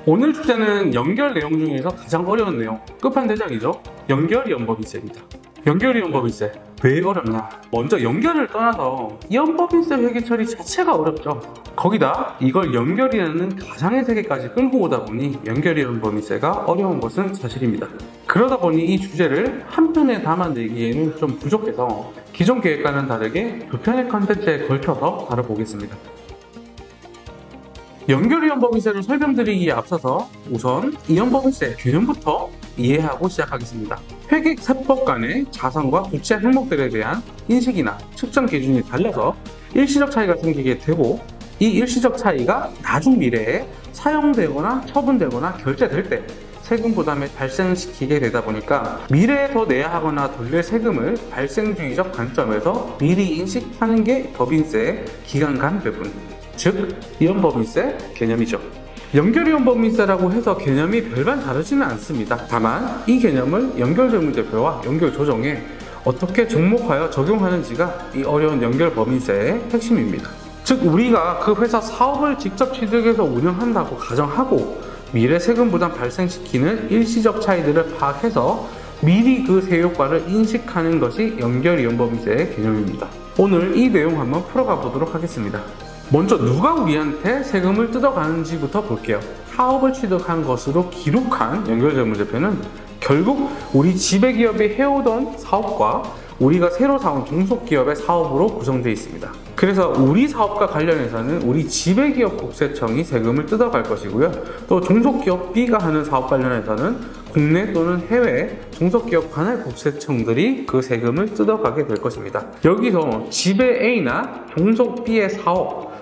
오늘 주제는 연결 내용 중에서 가장 어려운 내용, 끝판대장이죠. 연결이연법인세입니다. 연결이연법인세 왜 어렵냐? 먼저 연결을 떠나서 이연법인세 회계 처리 자체가 어렵죠. 거기다 이걸 연결이라는 가상의 세계까지 끌고 오다 보니 연결이연법인세가 어려운 것은 사실입니다. 그러다 보니 이 주제를 한 편에 담아내기에는 좀 부족해서 기존 계획과는 다르게 두 편의 컨텐츠에 걸쳐서 다뤄보겠습니다. 연결이연법인세를 설명드리기에 앞서서 우선 이연법인세 개념부터 이해하고 시작하겠습니다. 회계세법 간의 자산과 부채 항목들에 대한 인식이나 측정 기준이 달라서 일시적 차이가 생기게 되고, 이 일시적 차이가 나중 미래에 사용되거나 처분되거나 결제될 때 세금 부담을 발생시키게 되다 보니까 미래에 더 내야 하거나 덜 낼 세금을 발생주의적 관점에서 미리 인식하는 게 법인세의 기간간 배분, 즉 이연법인세 개념이죠. 연결이연법인세라고 해서 개념이 별반 다르지는 않습니다. 다만 이 개념을 연결재무제표와 연결조정에 어떻게 접목하여 적용하는지가 이 어려운 연결법인세의 핵심입니다. 즉 우리가 그 회사 사업을 직접 취득해서 운영한다고 가정하고 미래 세금 부담 발생시키는 일시적 차이들을 파악해서 미리 그 세효과를 인식하는 것이 연결이연법인세의 개념입니다. 오늘 이 내용 한번 풀어가 보도록 하겠습니다. 먼저 누가 우리한테 세금을 뜯어가는지부터 볼게요. 사업을 취득한 것으로 기록한 연결재무제표는 결국 우리 지배기업이 해오던 사업과 우리가 새로 사온 종속기업의 사업으로 구성되어 있습니다. 그래서 우리 사업과 관련해서는 우리 지배기업 국세청이 세금을 뜯어갈 것이고요. 또 종속기업 B가 하는 사업 관련해서는 국내 또는 해외 종속기업 관할 국세청들이 그 세금을 뜯어가게 될 것입니다. 여기서 지배 A나 종속 B의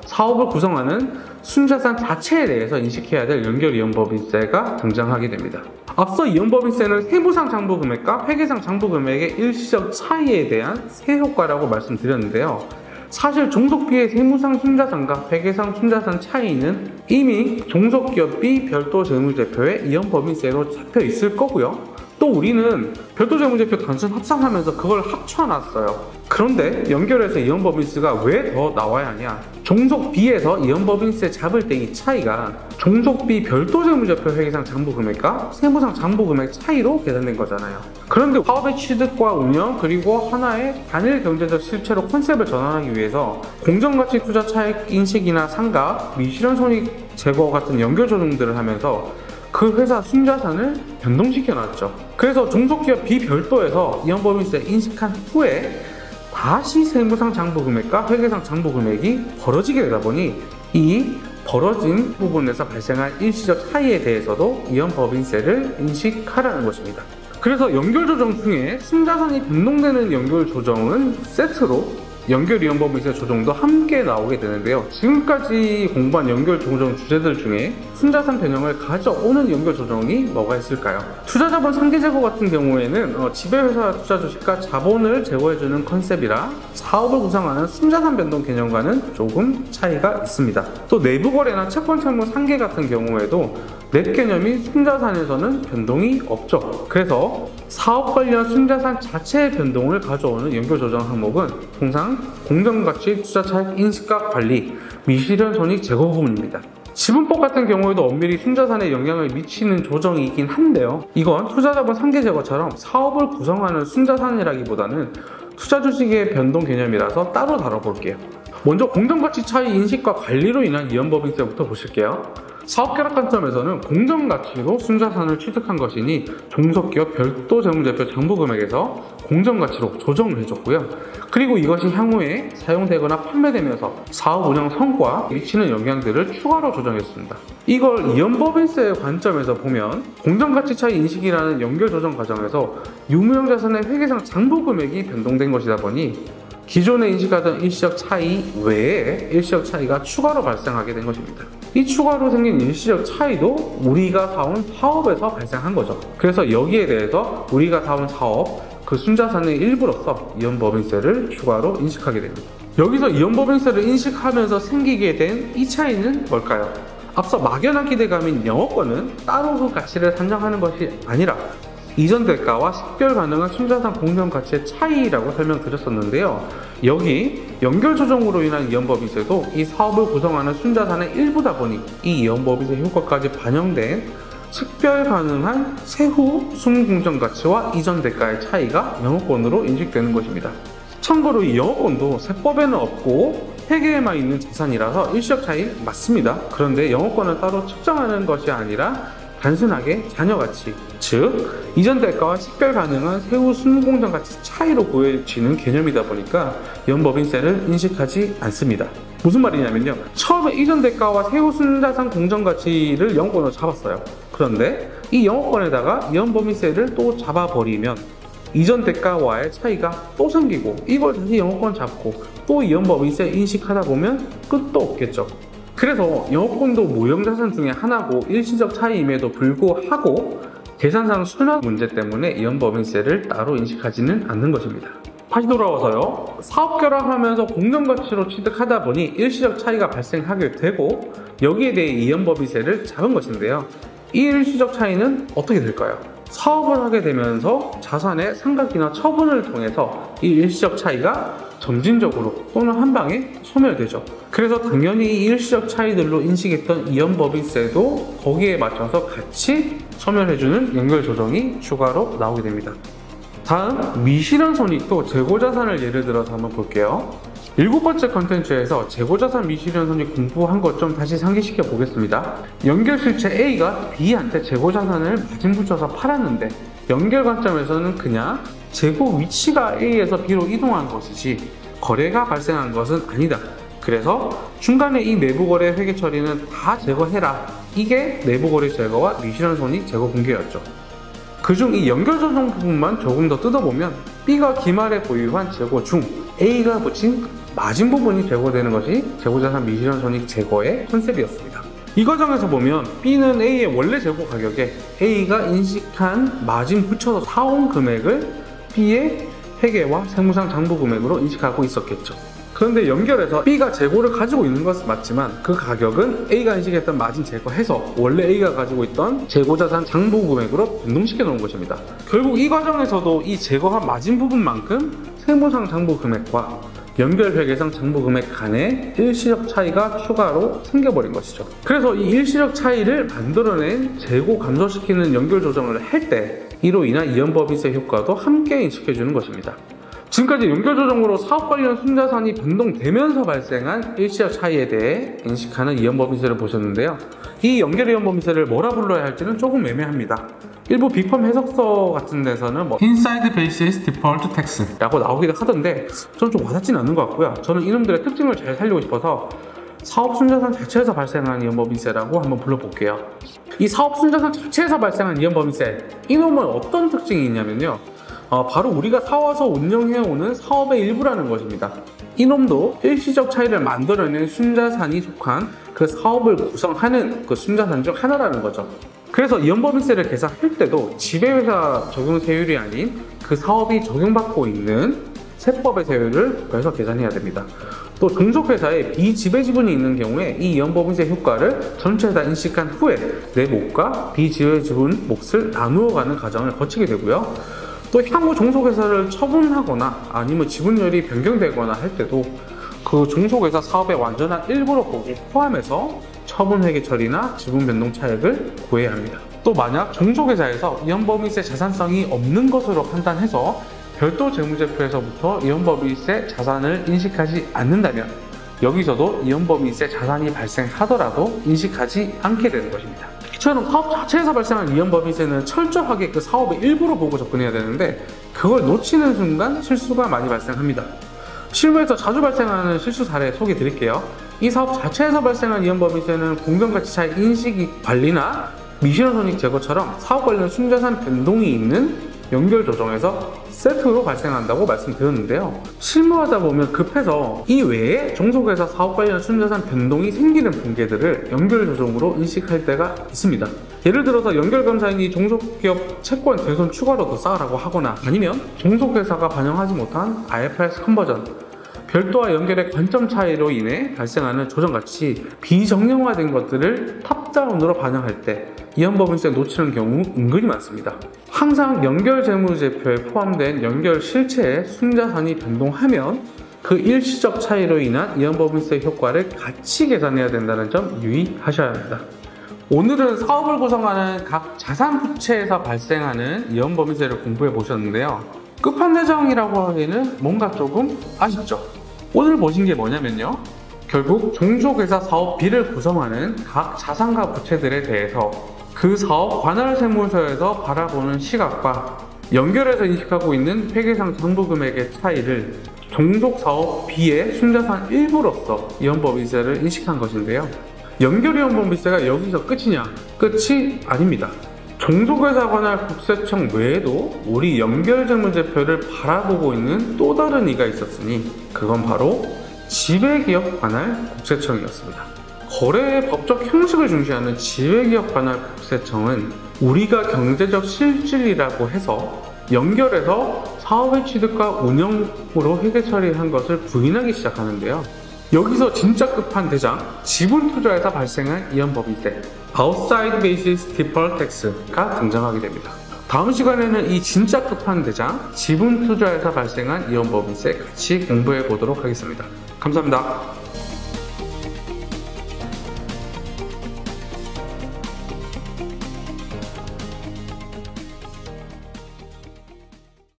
사업을 구성하는 순자산 자체에 대해서 인식해야 될 연결이연법인세가 등장하게 됩니다. 앞서 이연법인세는 세무상 장부금액과 회계상 장부금액의 일시적 차이에 대한 세효과라고 말씀드렸는데요. 사실 종속 B의 세무상 순자산과 회계상 순자산 차이는 이미 종속기업 B 별도 재무제표에 이연법인세로 잡혀 있을 거고요. 또 우리는 별도 재무제표 단순 합산하면서 그걸 합쳐놨어요. 그런데 연결해서 이연법인세가 왜 더 나와야 하냐? 종속 B에서 이연법인세 잡을 때 이 차이가 종속 B 별도 재무제표 회계상 장부금액과 세무상 장부금액 차이로 계산된 거잖아요. 그런데 사업의 취득과 운영 그리고 하나의 단일 경제적 실체로 컨셉을 전환하기 위해서 공정가치 투자 차익 인식이나 상가, 미실현손익 제거 같은 연결 조정들을 하면서 그 회사 순자산을 변동시켜놨죠. 그래서 종속기업 B 별도에서 이연법인세 인식한 후에 다시 세무상 장부금액과 회계상 장부금액이 벌어지게 되다 보니 이 벌어진 부분에서 발생한 일시적 차이에 대해서도 이연법인세를 인식하라는 것입니다. 그래서 연결조정 중에 순자산이 변동되는 연결조정은 세트로 연결이연법인세 조정도 함께 나오게 되는데요. 지금까지 공부한 연결조정 주제들 중에 순자산 변형을 가져오는 연결조정이 뭐가 있을까요? 투자자본 상계제거 같은 경우에는 지배회사 투자 주식과 자본을 제거해주는 컨셉이라 사업을 구성하는 순자산 변동 개념과는 조금 차이가 있습니다. 또 내부거래나 채권채무 상계 같은 경우에도 랩 개념이 순자산에서는 변동이 없죠. 그래서 사업 관련 순자산 자체의 변동을 가져오는 연결조정 항목은 통상 공정가치 투자차익 인식과 관리, 미실현손익 제거 부분입니다. 지분법 같은 경우에도 엄밀히 순자산에 영향을 미치는 조정이긴 한데요. 이건 투자자본 상계제거처럼 사업을 구성하는 순자산이라기보다는 투자주식의 변동 개념이라서 따로 다뤄볼게요. 먼저 공정가치 차이 인식과 관리로 인한 이연법인세부터 보실게요. 사업결합 관점에서는 공정가치로 순자산을 취득한 것이니 종속기업 별도 재무제표 장부금액에서 공정가치로 조정을 해줬고요. 그리고 이것이 향후에 사용되거나 판매되면서 사업 운영 성과에 미치는 영향들을 추가로 조정했습니다. 이걸 이연법인세의 관점에서 보면 공정가치 차이 인식이라는 연결조정 과정에서 유무형자산의 회계상 장부금액이 변동된 것이다 보니 기존에 인식하던 일시적 차이 외에 일시적 차이가 추가로 발생하게 된 것입니다. 이 추가로 생긴 일시적 차이도 우리가 사온 사업에서 발생한 거죠. 그래서 여기에 대해서 우리가 사온 사업, 그 순자산의 일부로서 이연법인세를 추가로 인식하게 됩니다. 여기서 이연법인세를 인식하면서 생기게 된 이 차이는 뭘까요? 앞서 막연한 기대감인 영업권은 따로 그 가치를 산정하는 것이 아니라 이전 대가와 식별 가능한 순자산 공정 가치의 차이라고 설명드렸었는데요. 여기 연결 조정으로 인한 이연법인세도 이 사업을 구성하는 순자산의 일부다 보니 이 이연법인세 효과까지 반영된 식별 가능한 세후 순공정 가치와 이전 대가의 차이가 영업권으로 인식되는 것입니다. 참고로 이 영업권도 세법에는 없고 회계에만 있는 자산이라서 일시적 차이 맞습니다. 그런데 영업권을 따로 측정하는 것이 아니라 단순하게 잔여가치, 즉 이전 대가와 식별 가능한 세후 순공정 가치 차이로 보여지는 개념이다 보니까 이연법인세를 인식하지 않습니다. 무슨 말이냐면요, 처음에 이전 대가와 세후 순자산 공정 가치를 영업권으로 잡았어요. 그런데 이 영업권에다가 이연법인세를 또 잡아버리면 이전 대가와의 차이가 또 생기고, 이걸 다시 영업권 잡고 또 이연법인세 인식하다 보면 끝도 없겠죠. 그래서 영업권도 모형자산 중에 하나고 일시적 차이임에도 불구하고 계산상 순환 문제 때문에 이연법인세를 따로 인식하지는 않는 것입니다. 다시 돌아와서요, 사업 결합하면서 공정가치로 취득하다 보니 일시적 차이가 발생하게 되고 여기에 대해 이연법인세를 잡은 것인데요. 이 일시적 차이는 어떻게 될까요? 사업을 하게 되면서 자산의 상각이나 처분을 통해서 이 일시적 차이가 점진적으로 또는 한 방에 소멸되죠. 그래서 당연히 이 일시적 차이들로 인식했던 이연법인세도 거기에 맞춰서 같이 소멸해주는 연결 조정이 추가로 나오게 됩니다. 다음, 미실현손익도 재고자산을 예를 들어서 한번 볼게요. 7번째 컨텐츠에서 재고자산 미실현손익 공부한 것 좀 다시 상기시켜 보겠습니다. 연결실체 A가 B한테 재고자산을 마진 붙여서 팔았는데 연결 관점에서는 그냥 재고 위치가 A에서 B로 이동한 것이지 거래가 발생한 것은 아니다. 그래서 중간에 이 내부거래 회계 처리는 다 제거해라. 이게 내부거래 제거와 미실현손익 제거 공개였죠. 그중 이 연결 조정 부분만 조금 더 뜯어보면 B가 기말에 보유한 재고 중 A가 붙인 마진 부분이 제거되는 것이 재고자산 미실현손익 제거의 컨셉이었습니다. 이 과정에서 보면 B는 A의 원래 재고 가격에 A가 인식한 마진 붙여서 사온 금액을 B의 회계와 세무상 장부 금액으로 인식하고 있었겠죠. 그런데 연결해서 B가 재고를 가지고 있는 것은 맞지만 그 가격은 A가 인식했던 마진 제거해서 원래 A가 가지고 있던 재고자산 장부 금액으로 변동시켜 놓은 것입니다. 결국 이 과정에서도 이 제거한 마진 부분만큼 세무상 장부 금액과 연결회계상 장부 금액 간의 일시적 차이가 추가로 생겨버린 것이죠. 그래서 이 일시적 차이를 만들어낸 재고 감소시키는 연결 조정을 할 때 이로 인한 이연법인세 효과도 함께 인식해주는 것입니다. 지금까지 연결 조정으로 사업 관련 순자산이 변동되면서 발생한 일시적 차이에 대해 인식하는 이연법인세를 보셨는데요. 이 연결 이연법인세를 뭐라 불러야 할지는 조금 애매합니다. 일부 비펌 해석서 같은 데서는 Inside Basis Default Tax 라고 나오기도 하던데 저는 좀 와닿지는 않는 것 같고요. 저는 이놈들의 특징을 잘 살리고 싶어서 사업 순자산 자체에서 발생한 이연법인세라고 한번 불러볼게요. 이 사업 순자산 자체에서 발생한 이연법인세, 이놈은 어떤 특징이 있냐면요, 바로 우리가 사와서 운영해오는 사업의 일부라는 것입니다. 이놈도 일시적 차이를 만들어낸 순자산이 속한 그 사업을 구성하는 그 순자산 중 하나라는 거죠. 그래서 이연법인세를 계산할 때도 지배회사 적용 세율이 아닌 그 사업이 적용받고 있는 세법의 세율을 더해서 계산해야 됩니다. 또 종속회사에 비지배 지분이 있는 경우에 이 이연법인세 효과를 전체 다 인식한 후에 내 몫과 비지배 지분 몫을 나누어가는 과정을 거치게 되고요. 또 향후 종속회사를 처분하거나 아니면 지분율이 변경되거나 할 때도 그 종속회사 사업의 완전한 일부로 포함해서 처분회계 처리나 지분 변동 차액을 구해야 합니다. 또 만약 종속회사에서 이연법인세 자산성이 없는 것으로 판단해서 별도 재무제표에서부터 이연법인세 자산을 인식하지 않는다면 여기서도 이연법인세 자산이 발생하더라도 인식하지 않게 되는 것입니다. 이처럼 사업 자체에서 발생한 이연법인세는 철저하게 그 사업의 일부로 보고 접근해야 되는데 그걸 놓치는 순간 실수가 많이 발생합니다. 실무에서 자주 발생하는 실수 사례 소개해 드릴게요. 이 사업 자체에서 발생한 이연법인세는 공정가치 차이 인식 관리나 미실현손익 제거처럼 사업 관련 순자산 변동이 있는 연결 조정에서 세트로 발생한다고 말씀드렸는데요. 실무하다 보면 급해서 이 외에 종속회사 사업 관련 순자산 변동이 생기는 분계들을 연결 조정으로 인식할 때가 있습니다. 예를 들어서 연결감사인이 종속기업 채권 대손 추가로 더 쌓으라고 하거나 아니면 종속회사가 반영하지 못한 IFRS 컨버전, 별도와 연결의 관점 차이로 인해 발생하는 조정같이 비정형화된 것들을 탑다운으로 반영할 때 이연법인세 놓치는 경우 은근히 많습니다. 항상 연결 재무제표에 포함된 연결 실체의 순자산이 변동하면 그 일시적 차이로 인한 이연법인세 효과를 같이 계산해야 된다는 점 유의하셔야 합니다. 오늘은 사업을 구성하는 각 자산 부채에서 발생하는 이연법인세를 공부해 보셨는데요. 끝판대장이라고 하기에는 뭔가 조금 아쉽죠. 오늘 보신 게 뭐냐면요, 결국 종속회사 사업비를 구성하는 각 자산과 부채들에 대해서 그 사업 관할 세무서에서 바라보는 시각과 연결해서 인식하고 있는 회계상 상부금액의 차이를 종속사업비의 순자산 일부로서 이연법인세를 인식한 것인데요. 연결이연법인세가 여기서 끝이냐? 끝이 아닙니다. 종속회사 관할 국세청 외에도 우리 연결재무제표를 바라보고 있는 또 다른 이가 있었으니 그건 바로 지배기업 관할 국세청이었습니다. 거래의 법적 형식을 중시하는 지배기업 관할 국세청은 우리가 경제적 실질이라고 해서 연결해서 사업의 취득과 운영으로 회계 처리한 것을 부인하기 시작하는데요. 여기서 진짜 끝판대장, 지분 투자에서 발생한 이연법인세, Outside Basis Deferred Tax가 등장하게 됩니다. 다음 시간에는 이 진짜 끝판대장, 지분 투자에서 발생한 이연법인세 같이 공부해 보도록 하겠습니다. 감사합니다.